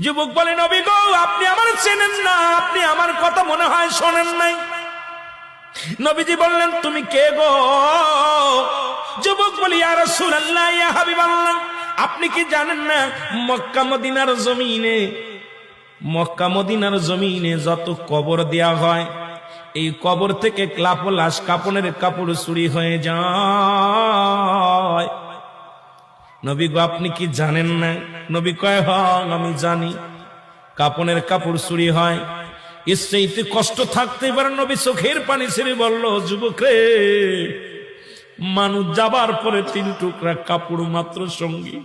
যুবক বলে, নবী গো, আপনি আমার চেনেন না, আপনি আমার কথা মনে হয় শোনেন নাই। নবীজি বললেন, তুমি কে গো? যুবক বলি, ইয়া রাসূলুল্লাহ, ইয়া হাবিবাল্লাহ, আপনি কি জানেন না মক্কা মদিনার জমিনে যত কবর দেয়া হয়, এই কবর থেকে লাশ কাপনের কাপড় চুরি হয়ে যায়। নবী গো, আপনি কি জানেন না? নবী কয়, হ্যাঁ আমি জানি, কাপনের কাপড় চুরি হয়। এর চাইতে কষ্ট থাকতে পারে? নবী চোখের পানি ছেড়ে বলল, যুবক রে, মানুষ যাবার পরে 3 টুকরা কাপড় মাত্র সঙ্গী।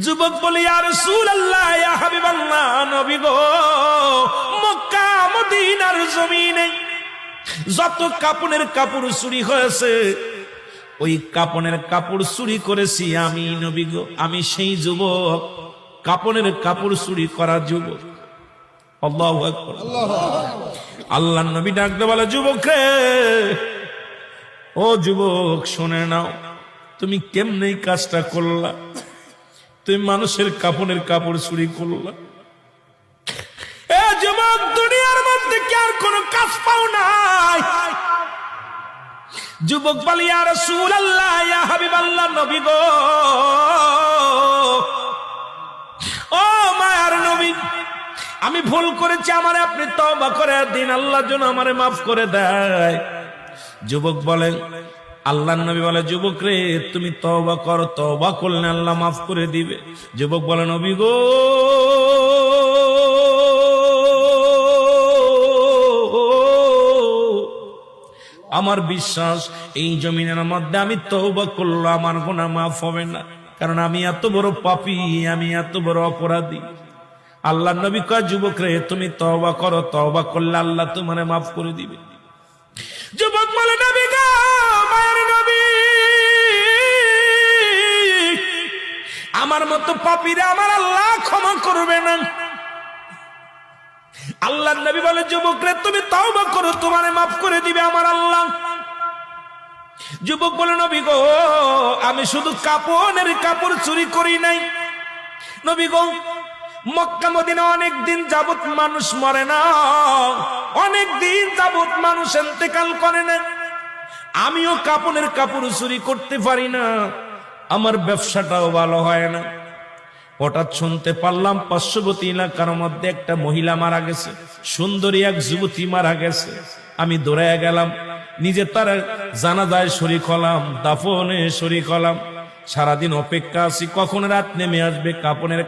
যুবক বলে, ইয়া রাসূলুল্লাহ, ইয়া হাবিবাল্লাহ, নবী গো, মক্কা মদিনার জমিনে যত কাপনের কাপড় চুরি হয়েছে, ওই কাপনের কাপড় চুরি করেছি আমি, নবী গো, আমি সেই যুবক, কাপনের কাপড় চুরি করা যুবক। আল্লাহু আকবার। আল্লাহর নবী ডাকতে বলে, যুবক রে, ও যুবক, শুনে নাও, তুমি কেমনে এই কাজটা করলা? তুমি মানুষের কাপনের কাপড় চুরি করলা। এ যুবক, দুনিয়ার মধ্যে কি আর কোন কাজ পাও নাই? যুবক বলে, ইয়া রাসূলুল্লাহ, ইয়া হাবিবাল্লাহ, নবী গো, ও মায়ার নবী, আমি ভুল করেছি, আমারে আপনি তওবা করে দিন, আল্লাহর জন্য আমারে মাফ করে দেয়। যুবক বলে, আল্লাহর নবী বলে, যুবক রে, তুমি তওবা করো, তওবা করলে আল্লাহ মাফ করে দিবে। যুবক বলে, নবী গো, আমার বিশ্বাস, এই জমিনের মধ্যে আমি তওবা করলে আমার গুনাহ মাফ হবে না, কারণ আমি এত বড় পাপী, আমি এত বড় অপরাধী। আল্লাহর নবী কয়, যুবক রে, তুমি তওবা করো, তওবা করলে আল্লাহ তোমারে মাফ করে দিবে। যুবক বলে, নবী গো, মায়ের নবী, আমার মতো পাপীরা আমার আল্লাহ ক্ষমা করবে না। আল্লাহর নবী বলে, যুবক রে, তুমি তওবা করো, তোমারে মাফ করে দিবে আমার আল্লাহ। যুবক বলে, নবী গো, আমি শুধু কাপনের কাপড় চুরি করি নাই। নবী গো, মক্কা মদিনা অনেক দিন যাবত মানুষ মরে না, অনেক দিন যাবত মানুষ ইন্তেকাল করে না, আমিও কাপনের কাপড় চুরি করতে পারি না, আমার ব্যবসাটাও ভালো হয় না। হঠাৎ শুনতে পারলাম পার্শ্ববর্তী এলাকার মধ্যে একটা মহিলা মারা গেছে, সুন্দরী এক যুবতী মারা গেছে। আমি দৌড়াইয়া গেলাম, নিজে তার জানাজায় শরীক হলাম, দাফনে শরীক হলাম। সারাদিন অপেক্ষা আছি কখন রাত নেমে আসবে, কাপনের